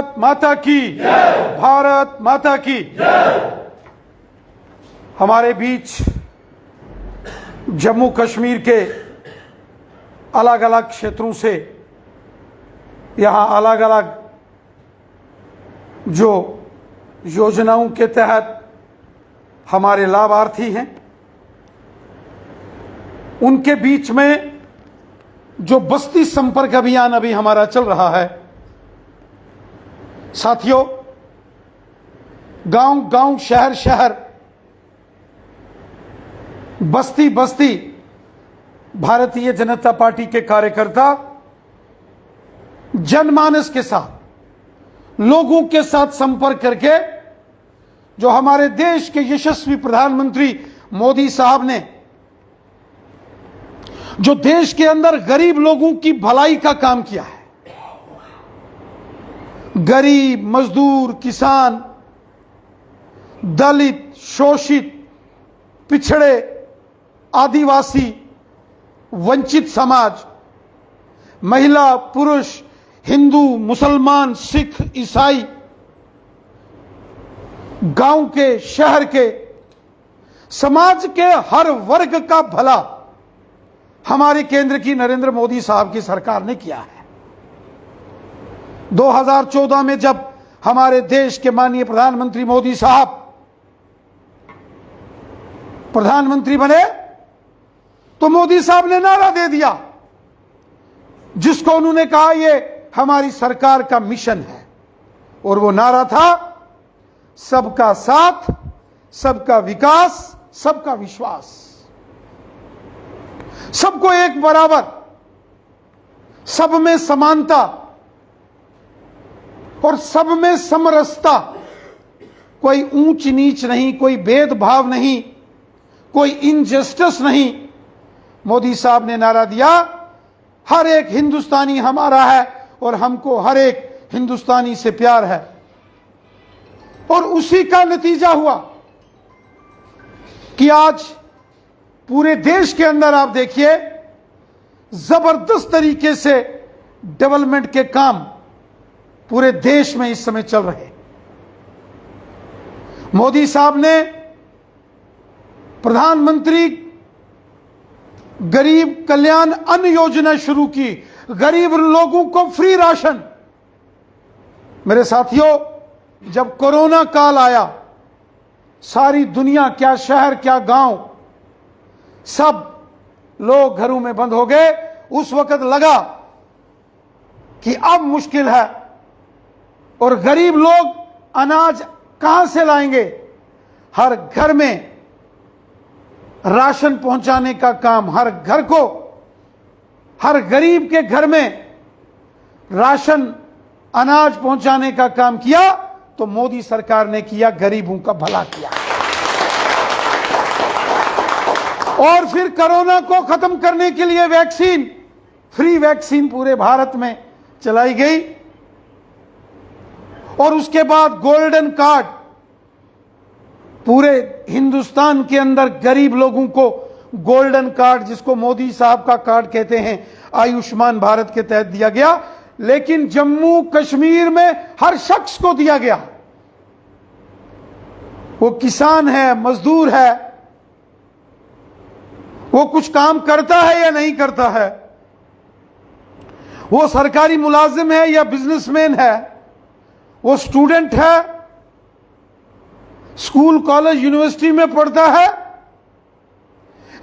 भारत माता की जय। भारत माता की जय। हमारे बीच जम्मू कश्मीर के अलग अलग क्षेत्रों से यहाँ अलग अलग जो योजनाओं के तहत हमारे लाभार्थी हैं, उनके बीच में जो बस्ती संपर्क अभियान अभी हमारा चल रहा है, साथियों, गांव गांव, शहर शहर, बस्ती बस्ती भारतीय जनता पार्टी के कार्यकर्ता जनमानस के साथ, लोगों के साथ संपर्क करके जो हमारे देश के यशस्वी प्रधानमंत्री मोदी साहब ने जो देश के अंदर गरीब लोगों की भलाई का काम किया है, गरीब, मजदूर, किसान, दलित, शोषित, पिछड़े, आदिवासी, वंचित समाज, महिला, पुरुष, हिंदू, मुसलमान, सिख, ईसाई, गांव के, शहर के, समाज के हर वर्ग का भला हमारे केंद्र की नरेंद्र मोदी साहब की सरकार ने किया है। 2014 में जब हमारे देश के माननीय प्रधानमंत्री मोदी साहब प्रधानमंत्री बने तो मोदी साहब ने नारा दे दिया, जिसको उन्होंने कहा ये हमारी सरकार का मिशन है, और वो नारा था सबका साथ, सबका विकास, सबका विश्वास, सबको एक बराबर, सब में समानता और सब में समरसता, कोई ऊंच नीच नहीं, कोई भेदभाव नहीं, कोई इनजस्टिस नहीं। मोदी साहब ने नारा दिया, हर एक हिंदुस्तानी हमारा है और हमको हर एक हिंदुस्तानी से प्यार है। और उसी का नतीजा हुआ कि आज पूरे देश के अंदर आप देखिए, जबरदस्त तरीके से डेवलपमेंट के काम पूरे देश में इस समय चल रहे हैं। मोदी साहब ने प्रधानमंत्री गरीब कल्याण अन्न योजना शुरू की, गरीब लोगों को फ्री राशन। मेरे साथियों, जब कोरोना काल आया, सारी दुनिया, क्या शहर क्या गांव, सब लोग घरों में बंद हो गए। उस वक्त लगा कि अब मुश्किल है और गरीब लोग अनाज कहां से लाएंगे। हर घर में राशन पहुंचाने का काम, हर घर को, हर गरीब के घर में राशन, अनाज पहुंचाने का काम किया तो मोदी सरकार ने किया, गरीबों का भला किया। और फिर कोरोना को खत्म करने के लिए वैक्सीन, फ्री वैक्सीन पूरे भारत में चलाई गई। और उसके बाद गोल्डन कार्ड, पूरे हिंदुस्तान के अंदर गरीब लोगों को गोल्डन कार्ड, जिसको मोदी साहब का कार्ड कहते हैं, आयुष्मान भारत के तहत दिया गया। लेकिन जम्मू कश्मीर में हर शख्स को दिया गया, वो किसान है, मजदूर है, वो कुछ काम करता है या नहीं करता है, वो सरकारी मुलाजिम है या बिजनेसमैन है, वो स्टूडेंट है, स्कूल कॉलेज यूनिवर्सिटी में पढ़ता है,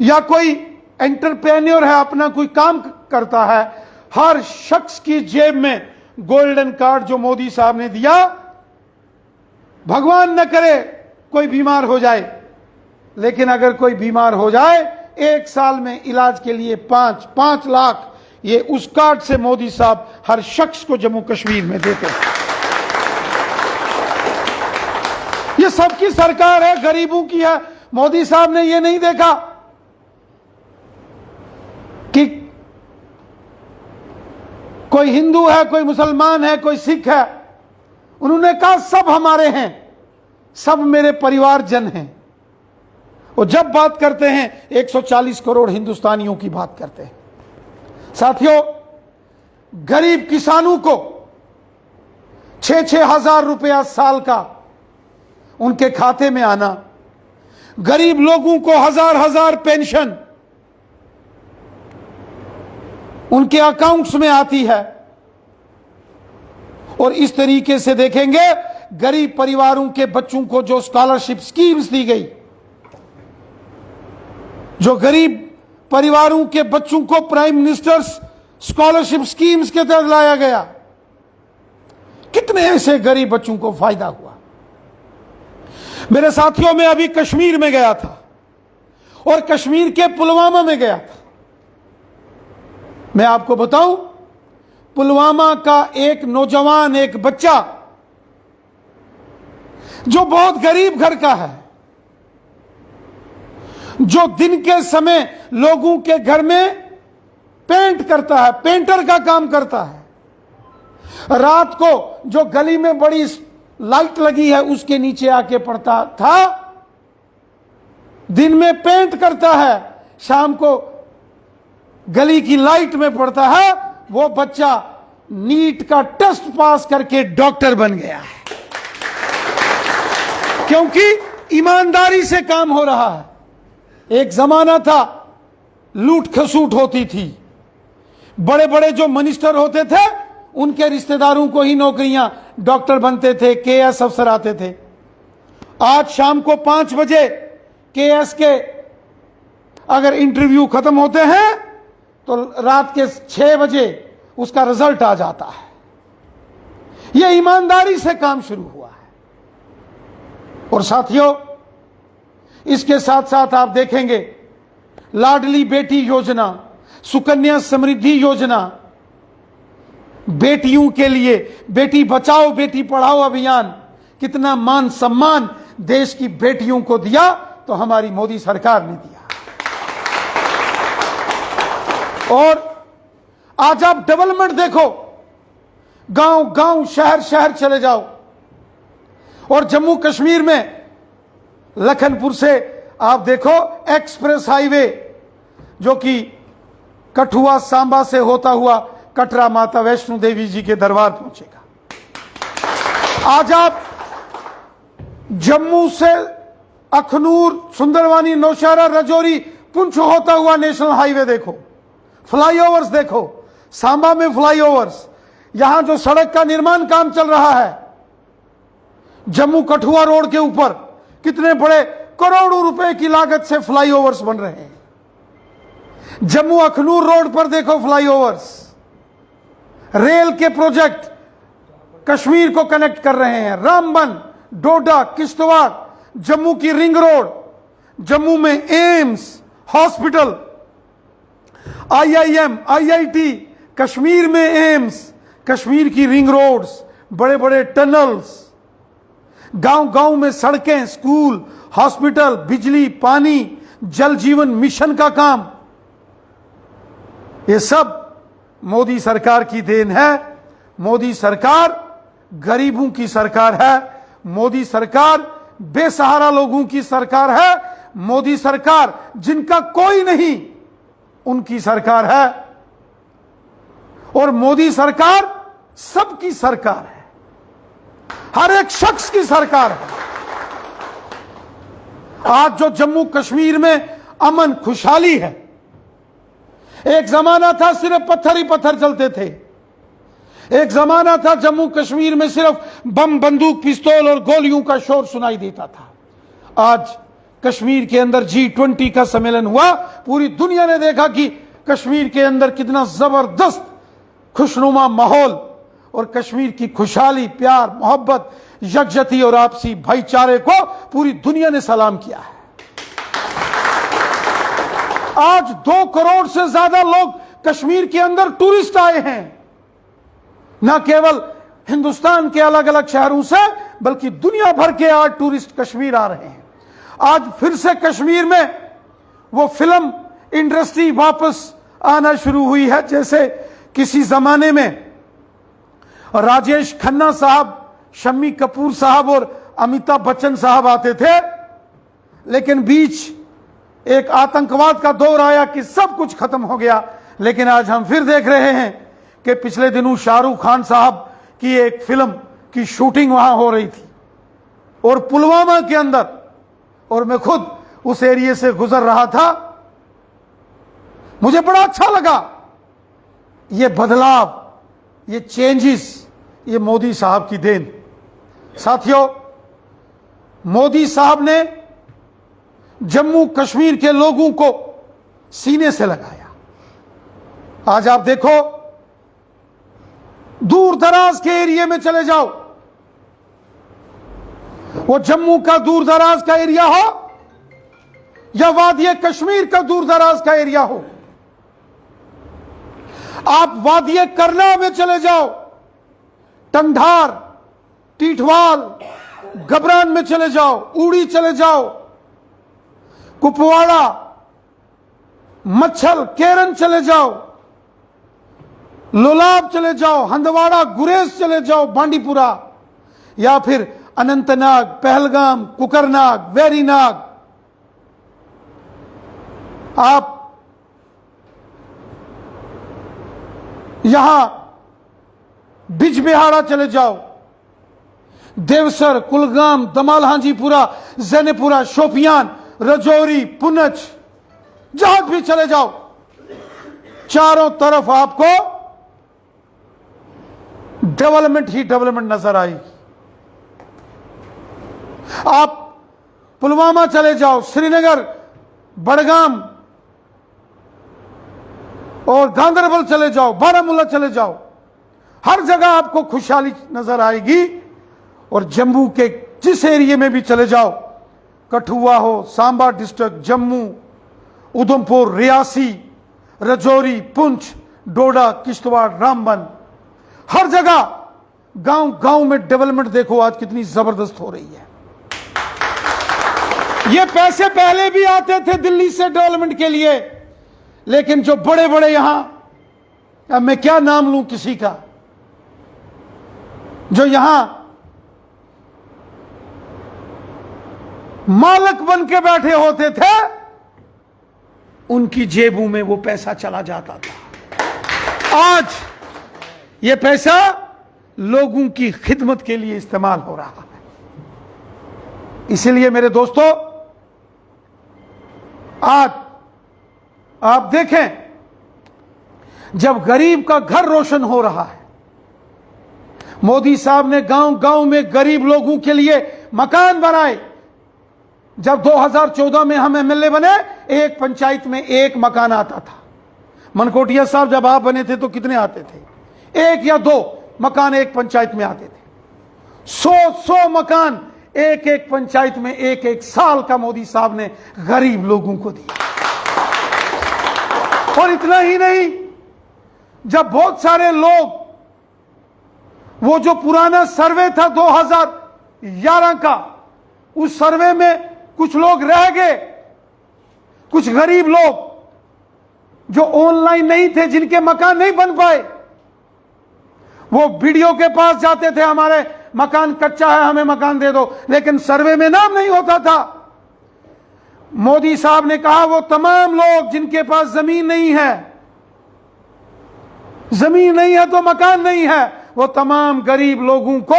या कोई एंटरप्रेन्योर है, अपना कोई काम करता है, हर शख्स की जेब में गोल्डन कार्ड जो मोदी साहब ने दिया। भगवान न करे कोई बीमार हो जाए, लेकिन अगर कोई बीमार हो जाए, 1 साल में इलाज के लिए 5 लाख, ये उस कार्ड से मोदी साहब हर शख्स को जम्मू कश्मीर में देते हैं। ये सबकी सरकार है, गरीबों की है। मोदी साहब ने ये नहीं देखा कि कोई हिंदू है, कोई मुसलमान है, कोई सिख है। उन्होंने कहा सब हमारे हैं, सब मेरे परिवारजन हैं। वो जब बात करते हैं 140 करोड़ हिंदुस्तानियों की बात करते हैं। साथियों, गरीब किसानों को 6,000 रुपया साल का उनके खाते में आना, गरीब लोगों को हजार पेंशन उनके अकाउंट्स में आती है। और इस तरीके से देखेंगे गरीब परिवारों के बच्चों को जो स्कॉलरशिप स्कीम्स दी गई, जो गरीब परिवारों के बच्चों को प्राइम मिनिस्टर्स स्कॉलरशिप स्कीम्स के तहत लाया गया, कितने ऐसे गरीब बच्चों को फायदा हुआ। मेरे साथियों, मैं अभी कश्मीर में गया था और कश्मीर के पुलवामा में गया था। मैं आपको बताऊं, पुलवामा का एक नौजवान, एक बच्चा जो बहुत गरीब घर का है, जो दिन के समय लोगों के घर में पेंट करता है, पेंटर का काम करता है, रात को जो गली में बड़ी लाइट लगी है उसके नीचे आके पड़ता था, दिन में पेंट करता है, शाम को गली की लाइट में पड़ता है। वो बच्चा नीट का टेस्ट पास करके डॉक्टर बन गया है, क्योंकि ईमानदारी से काम हो रहा है। एक जमाना था लूट खसूट होती थी, बड़े बड़े जो मिनिस्टर होते थे उनके रिश्तेदारों को ही नौकरियां, डॉक्टर बनते थे, केएस अफसर आते थे। आज शाम को 5 बजे केएस के अगर इंटरव्यू खत्म होते हैं तो रात के 6 बजे उसका रिजल्ट आ जाता है। यह ईमानदारी से काम शुरू हुआ है। और साथियों, इसके साथ साथ आप देखेंगे लाडली बेटी योजना, सुकन्या समृद्धि योजना, बेटियों के लिए बेटी बचाओ बेटी पढ़ाओ अभियान, कितना मान सम्मान देश की बेटियों को दिया तो हमारी मोदी सरकार ने दिया। और आज आप डेवलपमेंट देखो, गांव गांव शहर शहर चले जाओ, और जम्मू कश्मीर में लखनपुर से आप देखो एक्सप्रेस हाईवे जो कि कठुआ सांबा से होता हुआ कटरा माता वैष्णो देवी जी के दरबार पहुंचेगा। आज आप जम्मू से अखनूर, सुंदरवानी, नौशहरा, रजौरी, पुंछ होता हुआ नेशनल हाईवे देखो, फ्लाईओवर्स देखो, सांबा में फ्लाईओवर्स, यहां जो सड़क का निर्माण काम चल रहा है जम्मू कठुआ रोड के ऊपर, कितने बड़े करोड़ों रुपए की लागत से फ्लाईओवर्स बन रहे हैं। जम्मू अखनूर रोड पर देखो फ्लाईओवर्स, रेल के प्रोजेक्ट कश्मीर को कनेक्ट कर रहे हैं। रामबन, डोडा, किश्तवाड़, जम्मू की रिंग रोड, जम्मू में AIIMS hospital, IIM, IIT, Kashmir में एम्स, कश्मीर की रिंग रोड्स, बड़े बड़े टनल्स, गांव गांव में सड़कें, स्कूल, हॉस्पिटल, बिजली, पानी, जल जीवन मिशन का काम, ये सब मोदी सरकार की देन है। मोदी सरकार गरीबों की सरकार है, मोदी सरकार बेसहारा लोगों की सरकार है, मोदी सरकार जिनका कोई नहीं उनकी सरकार है, और मोदी सरकार सबकी सरकार है, हर एक शख्स की सरकार है। आज जो जम्मू कश्मीर में अमन खुशहाली है, एक जमाना था सिर्फ पत्थर ही पत्थर चलते थे, एक जमाना था जम्मू कश्मीर में सिर्फ बम, बंदूक, पिस्तौल और गोलियों का शोर सुनाई देता था। आज कश्मीर के अंदर G20 का सम्मेलन हुआ, पूरी दुनिया ने देखा कि कश्मीर के अंदर कितना जबरदस्त खुशनुमा माहौल, और कश्मीर की खुशहाली, प्यार, मोहब्बत, यकजहती और आपसी भाईचारे को पूरी दुनिया ने सलाम किया है। आज 2 करोड़ से ज्यादा लोग कश्मीर के अंदर टूरिस्ट आए हैं, न केवल हिंदुस्तान के अलग अलग शहरों से बल्कि दुनिया भर के आज टूरिस्ट कश्मीर आ रहे हैं। आज फिर से कश्मीर में वो फिल्म इंडस्ट्री वापस आना शुरू हुई है, जैसे किसी जमाने में राजेश खन्ना साहब, शम्मी कपूर साहब और अमिताभ बच्चन साहब आते थे, लेकिन बीच एक आतंकवाद का दौर आया कि सब कुछ खत्म हो गया। लेकिन आज हम फिर देख रहे हैं कि पिछले दिनों शाहरुख खान साहब की एक फिल्म की शूटिंग वहां हो रही थी और पुलवामा के अंदर, और मैं खुद उस एरिया से गुजर रहा था। मुझे बड़ा अच्छा लगा ये बदलाव, ये चेंजेस, ये मोदी साहब की देन। साथियों, मोदी साहब ने जम्मू कश्मीर के लोगों को सीने से लगाया। आज आप देखो, दूर दराज के एरिया में चले जाओ, वो जम्मू का दूर दराज का एरिया हो या वादिये कश्मीर का दूर दराज का एरिया हो, आप वादिये करना में चले जाओ, टंधार, टीठवाल, गबरान में चले जाओ, उड़ी चले जाओ, कुपवाड़ा, मच्छल, केरन चले जाओ, लोलाब चले जाओ, हंदवाड़ा, गुरेज चले जाओ, बांडीपुरा, या फिर अनंतनाग, पहलगाम, कुकरनाग, वेरीनाग, आप यहां बिजबिहाड़ा चले जाओ, देवसर, कुलगाम, दमाल हांजीपुरा, जैनेपुरा, शोपियान, रजौरी, पुंछ, जहां भी चले जाओ, चारों तरफ आपको डेवलपमेंट ही डेवलपमेंट नजर आएगी। आप पुलवामा चले जाओ, श्रीनगर, बड़गाम और गांदरबल चले जाओ, बारामूला चले जाओ, हर जगह आपको खुशहाली नजर आएगी। और जम्मू के जिस एरिया में भी चले जाओ, कठुआ हो, सांबा डिस्ट्रिक्ट, जम्मू, उधमपुर, रियासी, रजौरी, पुंछ, डोडा, किश्तवाड़, रामबन, हर जगह गांव गांव में डेवलपमेंट देखो आज कितनी जबरदस्त हो रही है। ये पैसे पहले भी आते थे दिल्ली से डेवलपमेंट के लिए, लेकिन जो बड़े बड़े यहां, अब मैं क्या नाम लूं किसी का, जो यहां मालक बन के बैठे होते थे, उनकी जेबों में वो पैसा चला जाता था। आज ये पैसा लोगों की खिदमत के लिए इस्तेमाल हो रहा है। इसलिए मेरे दोस्तों, आज आप देखें, जब गरीब का घर रोशन हो रहा है, मोदी साहब ने गांव गांव में गरीब लोगों के लिए मकान बनाए। जब 2014 में हम एमएलए बने, एक पंचायत में एक मकान आता था। मनकोटिया साहब जब आप बने थे तो कितने आते थे? एक या दो मकान एक पंचायत में आते थे। 100 मकान एक एक पंचायत में एक एक साल का मोदी साहब ने गरीब लोगों को दिया। और इतना ही नहीं, जब बहुत सारे लोग, वो जो पुराना सर्वे था 2011 का, उस सर्वे में कुछ लोग रह गए, कुछ गरीब लोग जो ऑनलाइन नहीं थे, जिनके मकान नहीं बन पाए, वो वीडियो के पास जाते थे, हमारे मकान कच्चा है, हमें मकान दे दो, लेकिन सर्वे में नाम नहीं होता था। मोदी साहब ने कहा वो तमाम लोग जिनके पास जमीन नहीं है, जमीन नहीं है तो मकान नहीं है, वो तमाम गरीब लोगों को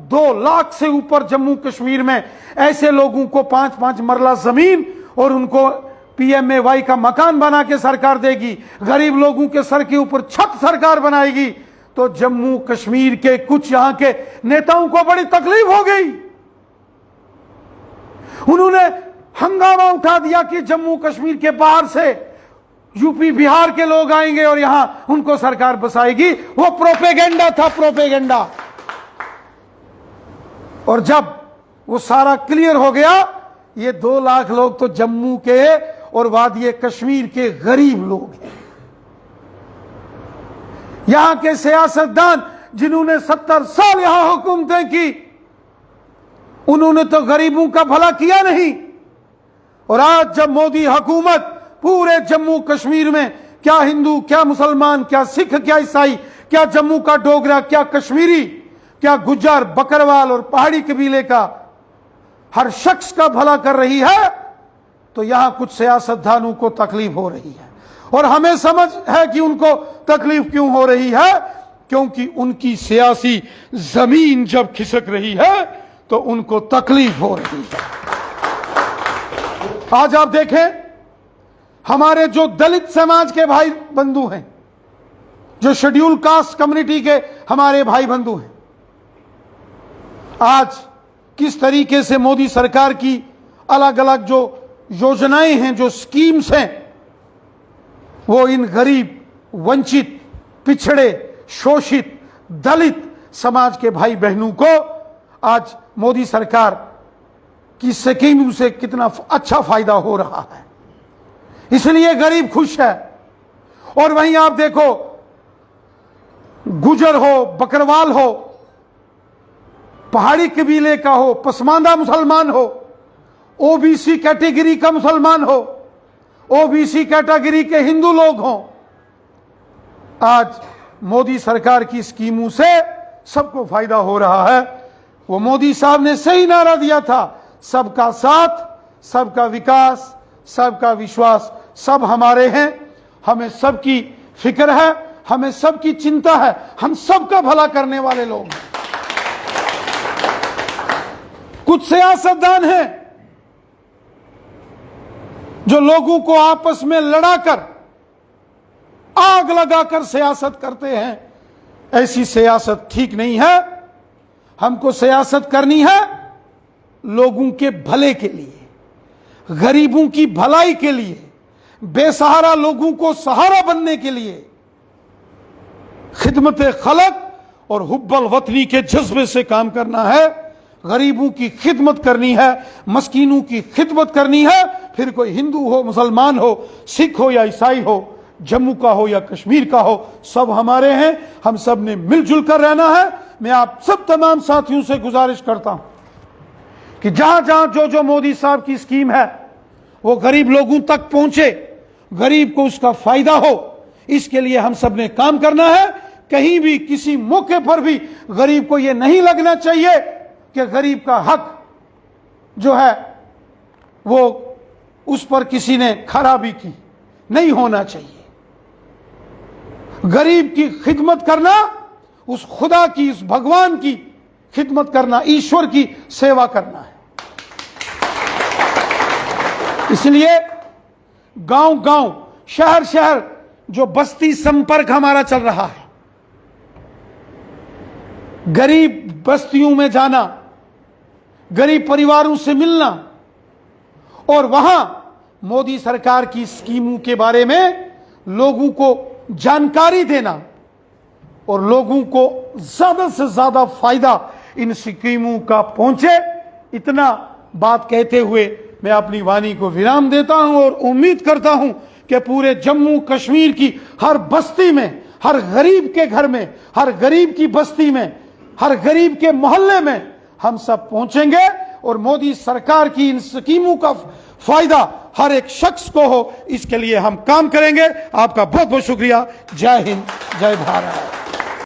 2 लाख से ऊपर जम्मू कश्मीर में ऐसे लोगों को 5-5 मरला जमीन और उनको पीएमएवाई का मकान बना के सरकार देगी। गरीब लोगों के सर के ऊपर छत सरकार बनाएगी। तो जम्मू कश्मीर के कुछ यहां के नेताओं को बड़ी तकलीफ हो गई। उन्होंने हंगामा उठा दिया कि जम्मू कश्मीर के बाहर से यूपी बिहार के लोग आएंगे और यहां उनको सरकार बसाएगी। वो प्रोपेगेंडा था, प्रोपेगेंडा। और जब वो सारा क्लियर हो गया, ये 2 लाख लोग तो जम्मू के और वादिये कश्मीर के गरीब लोग हैं। यहां के सियासतदान जिन्होंने 70 साल यहां हुकूमतें की, उन्होंने तो गरीबों का भला किया नहीं। और आज जब मोदी हुकूमत पूरे जम्मू कश्मीर में, क्या हिंदू, क्या मुसलमान, क्या सिख, क्या ईसाई, क्या जम्मू का डोगरा, क्या कश्मीरी, क्या गुज्जर, बकरवाल और पहाड़ी कबीले का, हर शख्स का भला कर रही है, तो यहां कुछ सियासतदानों को तकलीफ हो रही है। और हमें समझ है कि उनको तकलीफ क्यों हो रही है, क्योंकि उनकी सियासी जमीन जब खिसक रही है तो उनको तकलीफ हो रही है। आज आप देखें, हमारे जो दलित समाज के भाई बंधु हैं, जो शेड्यूल कास्ट कम्युनिटी के हमारे भाई बंधु हैं, आज किस तरीके से मोदी सरकार की अलग अलग जो योजनाएं हैं, जो स्कीम्स हैं, वो इन गरीब, वंचित, पिछड़े, शोषित, दलित समाज के भाई बहनों को आज मोदी सरकार की स्कीमों से कितना अच्छा फायदा हो रहा है। इसलिए गरीब खुश है। और वहीं आप देखो, गुजर हो, बकरवाल हो, पहाड़ी कबीले का हो, पसमानदा मुसलमान हो, ओबीसी कैटेगरी का मुसलमान हो, ओबीसी कैटेगरी के हिंदू लोग हों, आज मोदी सरकार की स्कीमों से सबको फायदा हो रहा है। वो मोदी साहब ने सही नारा दिया था, सबका साथ, सबका विकास, सबका विश्वास, सब हमारे हैं, हमें सबकी फिक्र है, हमें सबकी चिंता है, हम सबका भला करने वाले लोग हैं। कुछ सियासतदान हैं जो लोगों को आपस में लड़ाकर, आग लगाकर सियासत करते हैं। ऐसी सियासत ठीक नहीं है। हमको सियासत करनी है लोगों के भले के लिए, गरीबों की भलाई के लिए, बेसहारा लोगों को सहारा बनने के लिए, खिदमत खलक और हुब्बल वतनी के जज्बे से काम करना है। गरीबों की खिदमत करनी है, मस्कीनों की खिदमत करनी है। फिर कोई हिंदू हो, मुसलमान हो, सिख हो या ईसाई हो, जम्मू का हो या कश्मीर का हो, सब हमारे हैं। हम सब ने मिलजुल कर रहना है। मैं आप सब तमाम साथियों से गुजारिश करता हूं कि जहां जहां जो जो मोदी साहब की स्कीम है वो गरीब लोगों तक पहुंचे, गरीब को उसका फायदा हो, इसके लिए हम सब ने काम करना है। कहीं भी किसी मौके पर भी गरीब को यह नहीं लगना चाहिए कि गरीब का हक जो है वो उस पर किसी ने खराबी की, नहीं होना चाहिए। गरीब की खिदमत करना, उस खुदा की, उस भगवान की खिदमत करना, ईश्वर की सेवा करना है। इसलिए गांव गांव, शहर शहर जो बस्ती संपर्क हमारा चल रहा है, गरीब बस्तियों में जाना, गरीब परिवारों से मिलना और वहां मोदी सरकार की स्कीमों के बारे में लोगों को जानकारी देना और लोगों को ज्यादा से ज्यादा फायदा इन स्कीमों का पहुंचे, इतना बात कहते हुए मैं अपनी वाणी को विराम देता हूं और उम्मीद करता हूं कि पूरे जम्मू कश्मीर की हर बस्ती में, हर गरीब के घर में, हर गरीब की बस्ती में, हर गरीब के मोहल्ले में हम सब पहुंचेंगे और मोदी सरकार की इन स्कीमों का फायदा हर एक शख्स को हो, इसके लिए हम काम करेंगे। आपका बहुत बहुत शुक्रिया। जय हिंद, जय भारत।